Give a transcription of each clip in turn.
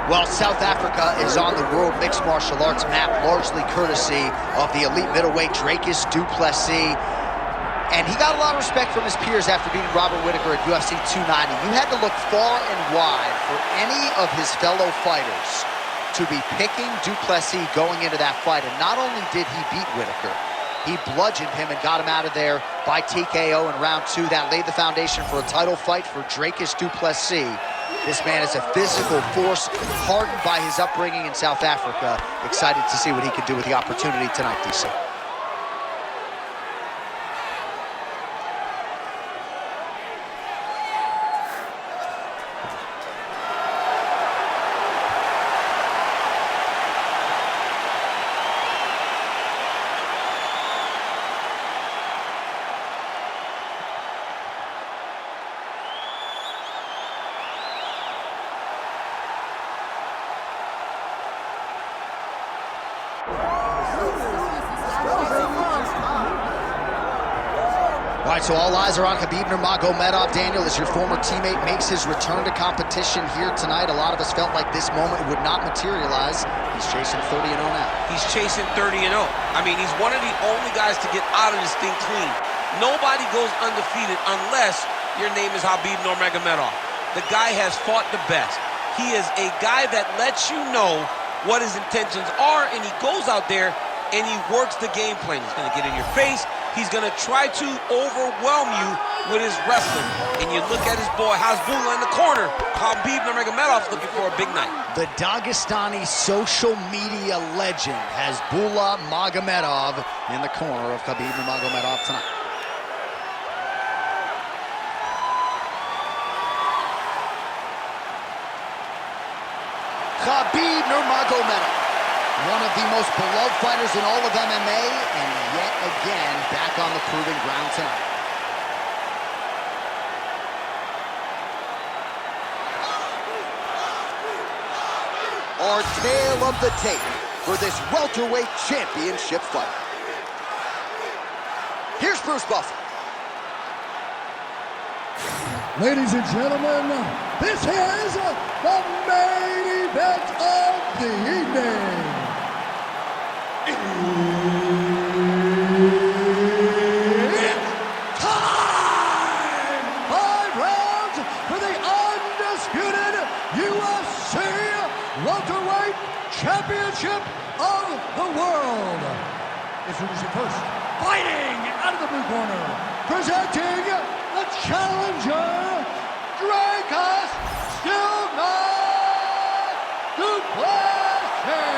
Well, South Africa is on the World Mixed Martial Arts map, largely courtesy of the elite middleweight Dricus du Plessis. And he got a lot of respect from his peers after beating Robert Whittaker at UFC 290. You had to look far and wide for any of his fellow fighters to be picking du Plessis going into that fight. And not only did he beat Whittaker, he bludgeoned him and got him out of there by TKO in round 2. That laid the foundation for a title fight for Dricus du Plessis. This man is a physical force, hardened by his upbringing in South Africa. Excited to see what he can do with the opportunity tonight, DC. All right, so all eyes are on Khabib Nurmagomedov. Daniel, as your former teammate makes his return to competition here tonight, a lot of us felt like this moment would not materialize. He's chasing 30-0 now. He's chasing 30-0. I mean, he's one of the only guys to get out of this thing clean. Nobody goes undefeated unless your name is Khabib Nurmagomedov. The guy has fought the best. He is a guy that lets you know what his intentions are, and he goes out there and he works the game plan. He's going to get in your face. He's going to try to overwhelm you with his wrestling. And you look at his boy, Hasbulla in the corner. Khabib Nurmagomedov's looking for a big night. The Dagestani social media legend, Hasbulla Magomedov, in the corner of Khabib Nurmagomedov tonight. Khabib Nurmagomedov, one of the most beloved fighters in all of MMA, and yet again back on the proving ground tonight. Our tale of the tape for this welterweight championship fight. Here's Bruce Buffer. Ladies and gentlemen, this is the main event of the evening. It's time! 5 rounds for the undisputed UFC welterweight championship of the world. Introducing first, fighting out of the blue corner, presenting the challenger, Dricus du Plessis.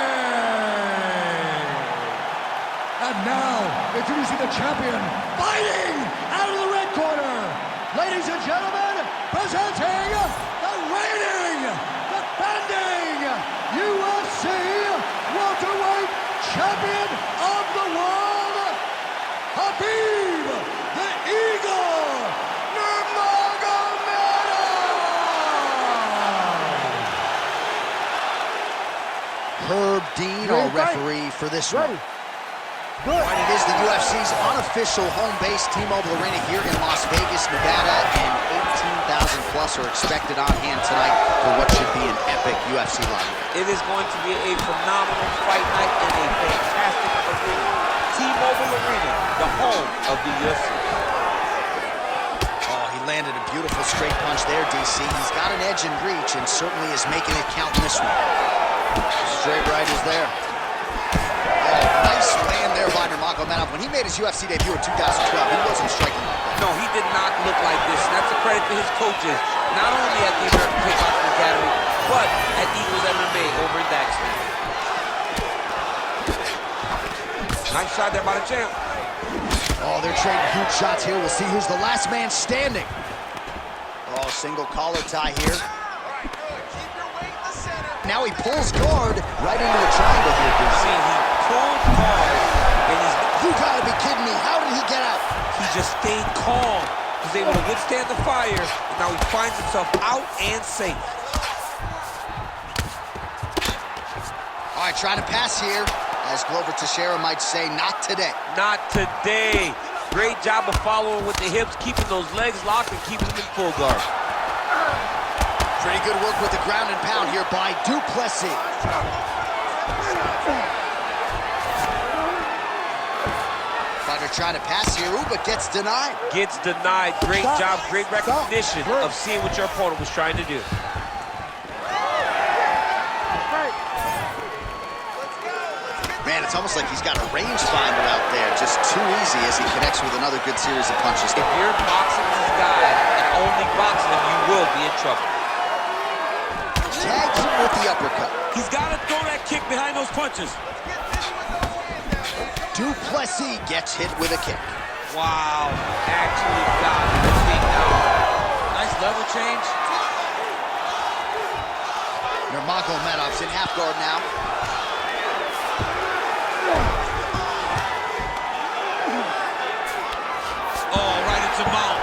And now, introducing the champion, fighting out of the red corner. Ladies and gentlemen, presenting the reigning, defending UFC welterweight champion of the world, Khabib the Eagle Nurmagomedov. Herb Dean, our referee for this one. And it is the UFC's unofficial home base, T-Mobile Arena here in Las Vegas, Nevada, and 18,000 plus are expected on hand tonight for what should be an epic UFC lineup. It is going to be a phenomenal fight night and a fantastic arena. T-Mobile Arena, the home of the UFC. Oh, he landed a beautiful straight punch there, DC. He's got an edge in reach and certainly is making it count in this one. Straight right is there. Oh, nice land there by Nurmagomedov. When he made his UFC debut in 2012, he wasn't striking like that. No, he did not look like this. And that's a credit to his coaches, not only at the American Kickboxing Academy, but at Eagles MMA over in Dagestan. Nice shot there by the champ. Oh, they're trading huge shots here. We'll see who's the last man standing. Oh, single collar tie here. Now he pulls guard right into the triangle here, DC. He pulled hard, and You gotta be kidding me. How did he get out? he just stayed calm. He's able to withstand the fire, and now he finds himself out and safe. All right, trying to pass here. As Glover Teixeira might say, not today. Not today. Great job of following with the hips, keeping those legs locked and keeping them in full guard. Pretty good work with the ground and pound here by du Plessis. Fighter trying to pass here, but gets denied. Gets denied. Great job, great recognition of seeing what your opponent was trying to do. Man, it's almost like he's got a rangefinder out there, just too easy as he connects with another good series of punches. If you're boxing this guy and only boxing him, you will be in trouble. Tags him with the uppercut. He's got to throw that kick behind those punches. Du Plessis gets hit with a kick. Wow, actually got the takedown. Nice level change. Nurmagomedov's in half guard now. Oh, right into mount.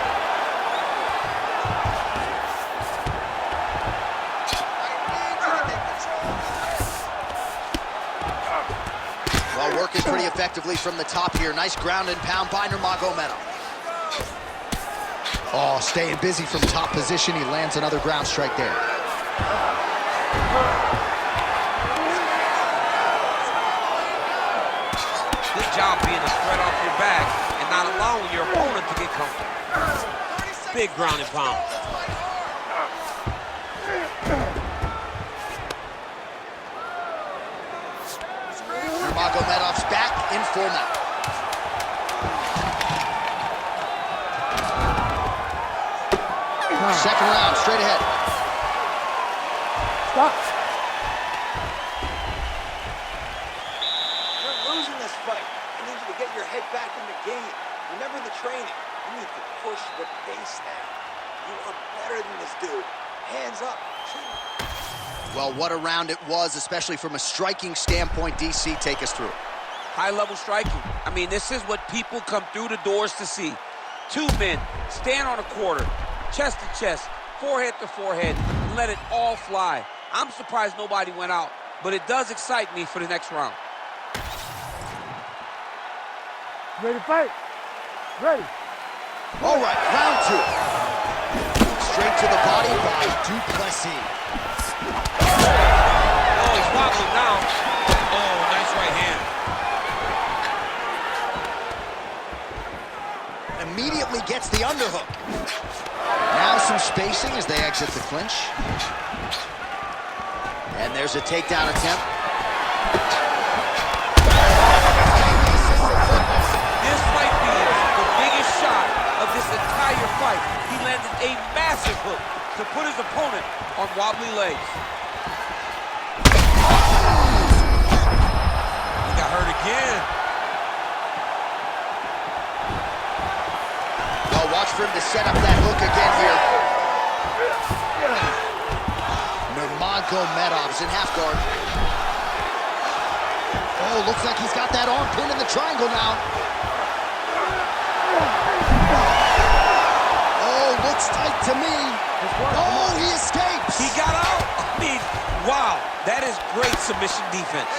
Well, working pretty effectively from the top here. Nice ground and pound by Nurmagomedov. Oh, staying busy from top position. He lands another ground strike there. Good job being a spread off your back and not allowing your opponent to get comfortable. Big ground and pound. Nurmagomedov's back in full mount. Second round, straight ahead. Stop. You're losing this fight. I need you to get your head back in the game. Remember the training. You need to push the pace now. You are better than this dude. Hands up. Well, what a round it was, especially from a striking standpoint. DC, take us through. High-level striking. I mean, this is what people come through the doors to see. Two men stand on a quarter, chest to chest, forehead to forehead, and let it all fly. I'm surprised nobody went out, but it does excite me for the next round. Ready to fight? Ready. All right, round two. Straight to the body by du Plessis. Oh, he's wobbling now. Oh, nice right hand. Immediately gets the underhook. Now some spacing as they exit the clinch. And there's a takedown attempt. This might be the biggest shot of this entire fight. He landed a massive hook to put his opponent on wobbly legs. He got hurt again. Well, watch for him to set up that hook again here. Nurmagomedov's in half guard. Oh, looks like he's got that arm pinned in the triangle now. Oh, looks tight to me. Oh, he escapes. He got out. I mean, wow, that is great submission defense.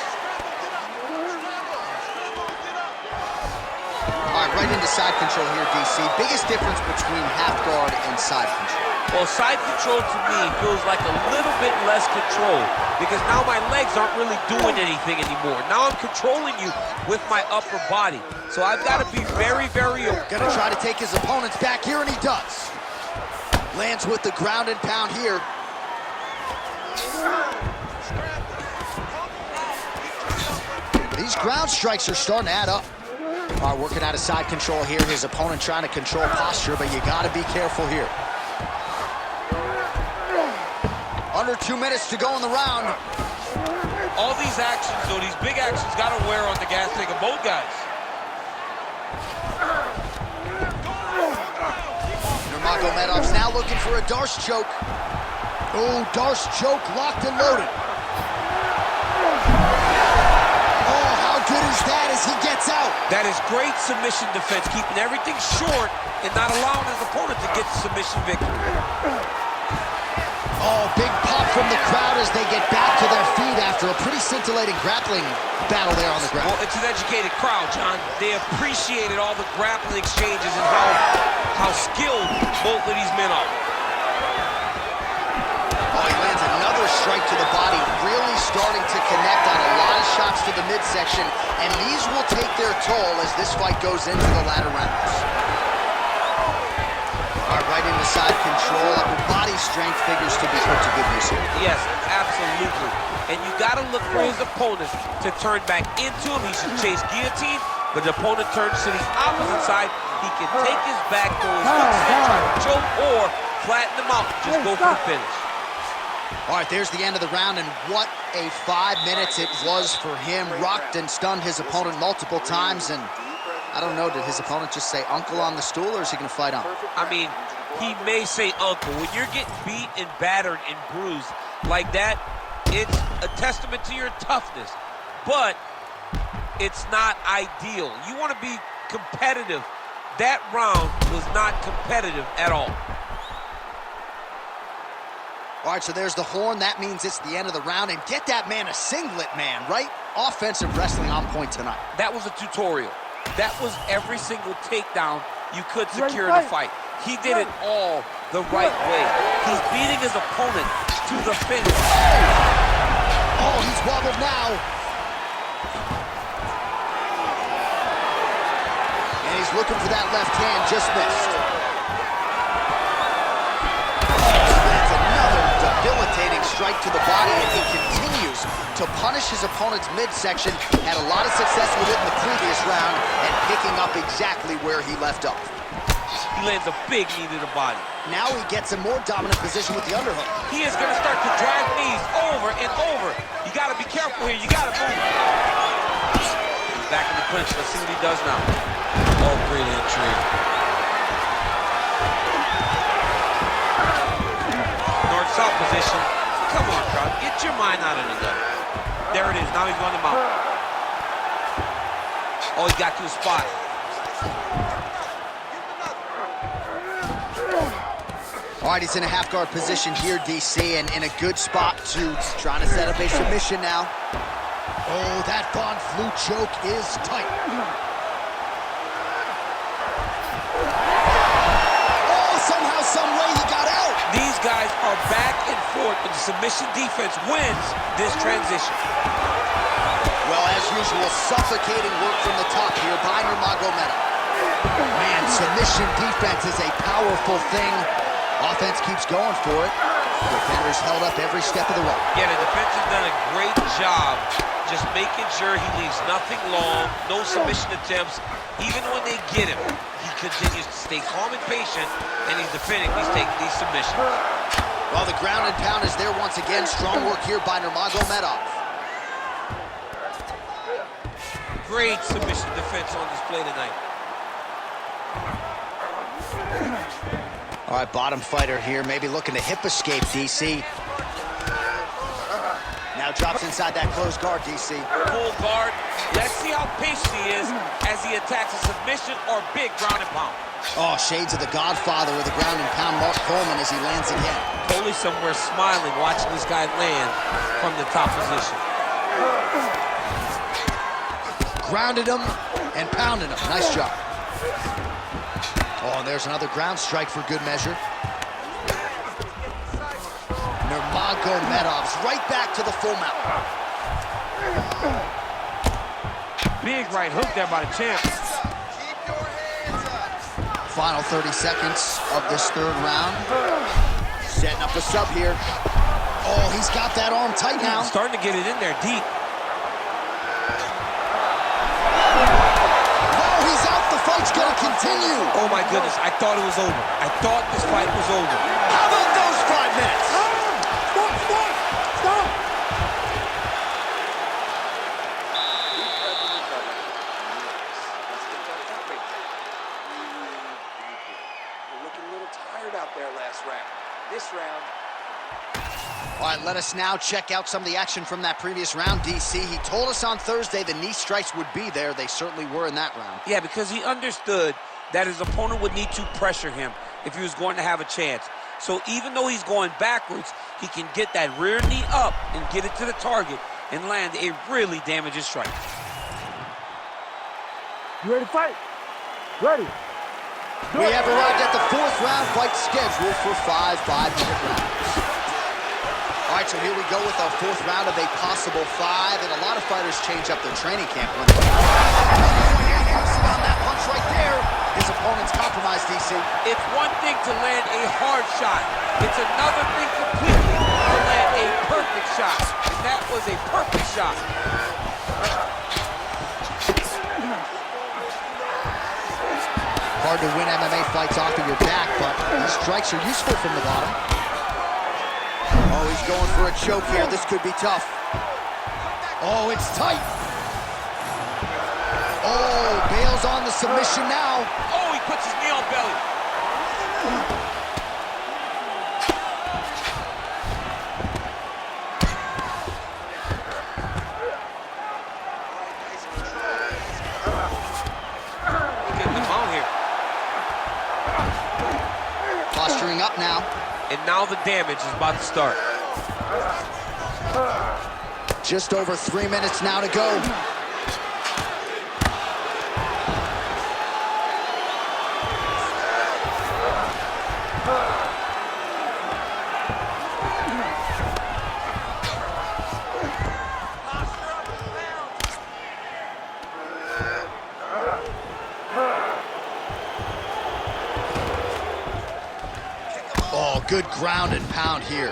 All right, right into side control here, DC. Biggest difference between half guard and side control. Well, side control to me feels like a little bit less control because now my legs aren't really doing anything anymore. Now I'm controlling you with my upper body. So I've got to be very, very aware. Gonna try to take his opponents back here, and he does. Lands with the ground and pound here. These ground strikes are starting to add up. All right, working out of side control here. His opponent trying to control posture, but you gotta be careful here. Under 2 minutes to go in the round. All these actions, though, these big actions, got to wear on the gas tank of both guys. Nurmagomedov's now looking for a Darce choke. Oh, Darce choke locked and loaded. Oh, how good is that as he gets out? That is great submission defense, keeping everything short and not allowing his opponent to get the submission victory. Oh, big pop from the crowd as they get back to their feet after a pretty scintillating grappling battle there on the ground. Well, it's an educated crowd, John. They appreciated all the grappling exchanges and how skilled both of these men are. strike to the body, really starting to connect on a lot of shots to the midsection, and these will take their toll as this fight goes into the latter rounds. All right, right into side control. Upper body strength figures to be put to good use here. Yes, absolutely. And you got to look for his opponent to turn back into him. He should chase guillotine, but the opponent turns to the opposite side. He can take his back, throw his hooks in, try to choke, or flatten him out. Just go for the finish. All right, there's the end of the round, and what a 5 minutes it was for him. Rocked and stunned his opponent multiple times, and I don't know, did his opponent just say uncle on the stool, or is he going to fight on? I mean, he may say uncle. When you're getting beat and battered and bruised like that, it's a testament to your toughness, but it's not ideal. You want to be competitive. That round was not competitive at all. All right, so there's the horn. That means it's the end of the round. And get that man a singlet, man, right? Offensive wrestling on point tonight. That was a tutorial. That was every single takedown you could secure in the fight. He did it all the right way. He's beating his opponent to the finish. Oh, he's wobbled now. And he's looking for that left hand, just missed. Debilitating strike to the body, and he continues to punish his opponent's midsection. Had a lot of success with it in the previous round and picking up exactly where he left off. He lands a big knee to the body. Now he gets a more dominant position with the underhook. He is going to start to drag knees over and over. You got to be careful here. You got to move. He's back in the clinch. Let's see what he does now. Oh, great entry. South position. Come on, crowd. Get your mind out of the gutter. There it is. Now he's on the mount. Oh, he got to the spot. All right, he's in a half-guard position here, DC, and in a good spot to trying to set up a submission now. Oh, that Von Flue choke is tight. Oh, somehow, some way he got out. These guys are back and forth, but the submission defense wins this transition. Well, as usual, suffocating work from the top here by Nurmagomedov. Man, submission defense is a powerful thing. Offense keeps going for it. Defenders held up every step of the way. Yeah, the defense has done a great job just making sure he leaves nothing long, no submission attempts. Even when they get him, he continues to stay calm and patient, and he's defending these submissions. Well, the ground and pound is there once again. Strong work here by Nurmagomedov. Great submission defense on display tonight. All right, bottom fighter here, maybe looking to hip escape, DC. Now drops inside that closed guard, DC. Full guard. Let's see how patient he is as he attacks a submission or big ground and pound. Oh, shades of the godfather of the ground and pound, Mark Coleman, as he lands again. Totally somewhere smiling, watching this guy land from the top position. Grounded him and pounded him. Nice job. Oh, and there's another ground strike for good measure. Nurmagomedov's right back to the full mount. Big right hook there by the champ. Final 30 seconds of this third round. Setting up a sub here. Oh, he's got that arm tight now. Starting to get it in there deep. Oh, he's out. The fight's going to continue. Oh, my goodness. I thought it was over. I thought this fight was over. How about those 5 minutes? Stop! You're looking a little tired out there last round. This round. All right, let us now check out some of the action from that previous round, DC. He told us on Thursday the knee strikes would be there. They certainly were in that round. Yeah, because he understood that his opponent would need to pressure him if he was going to have a chance. So even though he's going backwards, he can get that rear knee up and get it to the target and land a really damaging strike. You ready to fight? Ready. We have arrived at the fourth round fight scheduled for 5 5-minute rounds. All right, so here we go with our fourth round of a possible 5, and a lot of fighters change up their training camp when they on that punch right there. His opponent's compromised, DC. It's one thing to land a hard shot. It's another thing completely to land a perfect shot. And that was a perfect shot. Hard to win MMA fights off of your back, but these strikes are useful from the bottom. Oh, he's going for a choke here. This could be tough. Oh, it's tight. Oh, bails on the submission now. Oh, he puts his knee on belly. He's getting the bone here. Posturing up now. And now the damage is about to start. Just over 3 minutes now to go. Oh, good ground and pound here.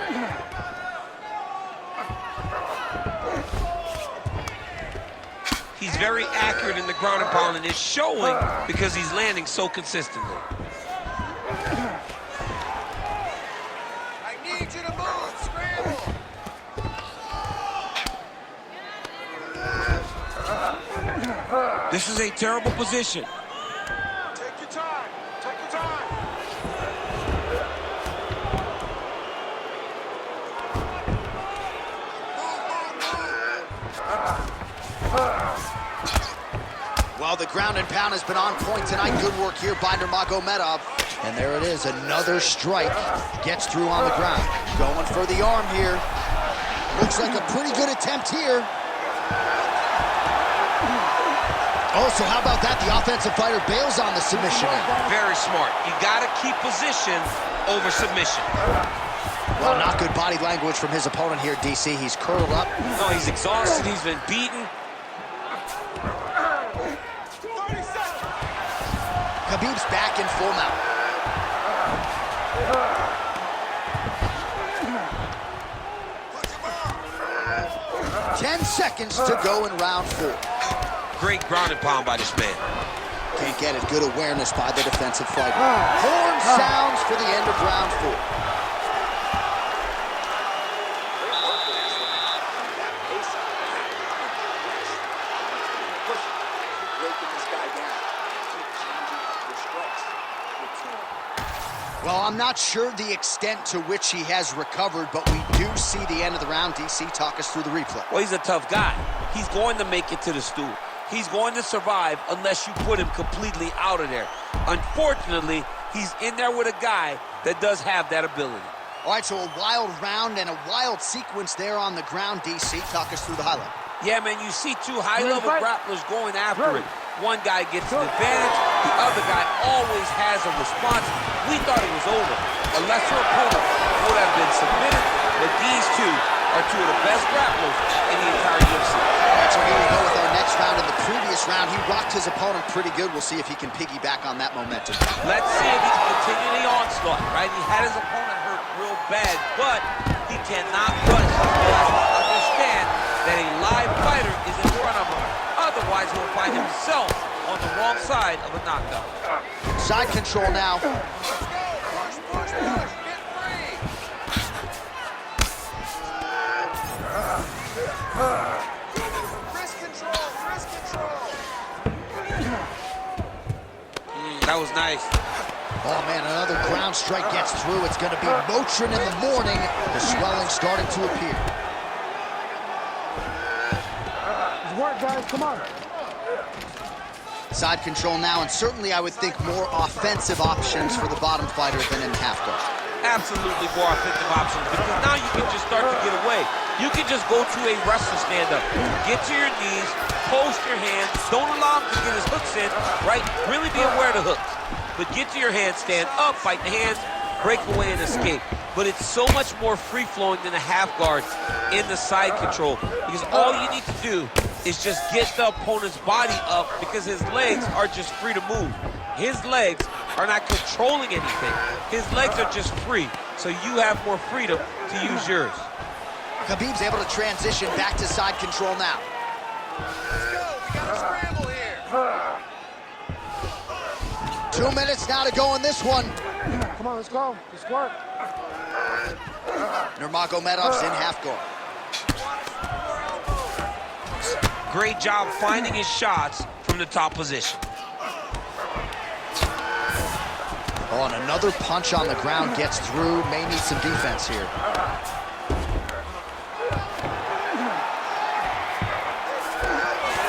He's very accurate in the ground and pound, and it's showing because he's landing so consistently. I need you to move, scramble. This is a terrible position. Take your time. Take your time. Well, the ground and pound has been on point tonight. Good work here by Nurmagomedov. And there it is, another strike. Gets through on the ground. Going for the arm here. Looks like a pretty good attempt here. Oh, so how about that? The offensive fighter bails on the submission now. Very smart. You gotta keep position over submission. Well, not good body language from his opponent here, DC. He's curled up. No, he's exhausted. He's been beaten. 30 seconds. Khabib's back in full mount. Put your ball. 10 seconds to go in round 4. Great ground and pound by this man. Can't get it. Good awareness by the defensive fighter. Horn sounds for the end of round 4. Well, I'm not sure the extent to which he has recovered, but we do see the end of the round. DC, talk us through the replay. Well, he's a tough guy. He's going to make it to the stool. He's going to survive unless you put him completely out of there. Unfortunately, he's in there with a guy that does have that ability. All right, so a wild round and a wild sequence there on the ground. DC, talk us through the highlight. Yeah, man, you see two high-level grapplers going after it. One guy gets an advantage, the other guy always has a response. We thought it was over. A lesser opponent would have been submitted, but these two are two of the best grapplers in the entire UFC. All right, so here we go with our next round. In the previous round, he rocked his opponent pretty good. We'll see if he can piggyback on that momentum. Let's see if he can continue the onslaught, right? He had his opponent hurt real bad, but he cannot rush. He has to understand that a live fighter is in front of him. Otherwise, he'll find himself on the wrong side of a knockout. Side control now. Let's go. Push, push, push. Get free. Wrist control. Wrist control. That was nice. Oh, man, another ground strike gets through. It's going to be Motrin in the morning. The swelling starting to appear. Work, guys, come on. Side control now, and certainly I would think more offensive options for the bottom fighter than in half guard. Absolutely more offensive options, because now you can just start to get away. You can just go to a wrestler stand-up. Get to your knees, post your hands, don't allow him to get his hooks in, right? Really be aware of the hooks. But get to your hands, stand up, fight the hands, break away and escape. but it's so much more free-flowing than a half guard in the side control, because all you need to do is just get the opponent's body up, because his legs are just free to move. His legs are not controlling anything. His legs are just free, so you have more freedom to use yours. Khabib's able to transition back to side control now. Let's go. We got a scramble here. 2 minutes now to go in this one. Come on, let's go. Let's work. Nurmagomedov's in half guard. Great job finding his shots from the top position. Oh, and another punch on the ground gets through. May need some defense here.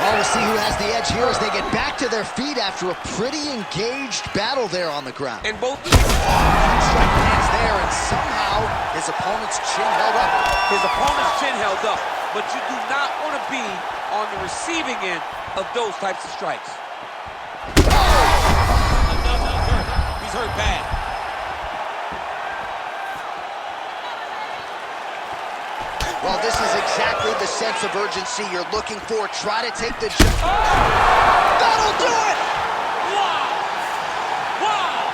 Oh, we'll see who has the edge here as they get back to their feet after a pretty engaged battle there on the ground. And both Strike lands there, and somehow his opponent's chin held up. his opponent's chin held up, but you do not want to be on the receiving end of those types of strikes. Another hurt. He's hurt bad. Well, this is exactly the sense of urgency you're looking for. Try to take the jump. That'll do it! Wow! Wow!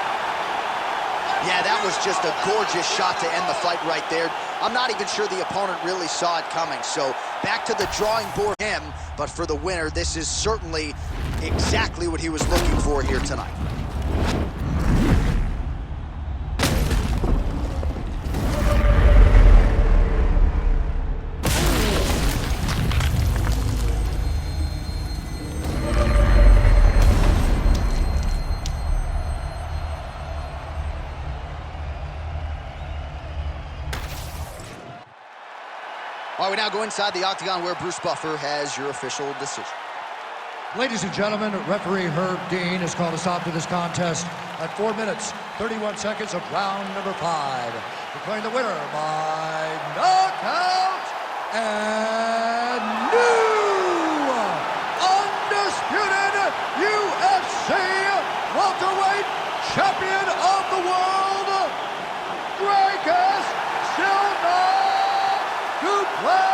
Yeah, that was just a gorgeous shot to end the fight right there. I'm not even sure the opponent really saw it coming. So back to the drawing board for him, but for the winner, this is certainly exactly what he was looking for here tonight. All right, we now go inside the octagon where Bruce Buffer has your official decision. Ladies and gentlemen, referee Herb Dean has called a stop to this contest at 4 minutes, 31 seconds of round number 5. Declaring the winner by knockout and new undisputed UFC welterweight champion of the world, Dricus du Plessis.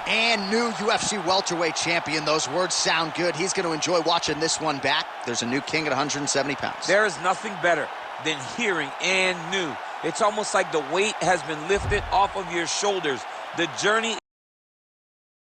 And new UFC welterweight champion. Those words sound good. He's going to enjoy watching this one back. There's a new king at 170 pounds. There is nothing better than hearing "and new." It's almost like the weight has been lifted off of your shoulders. The journey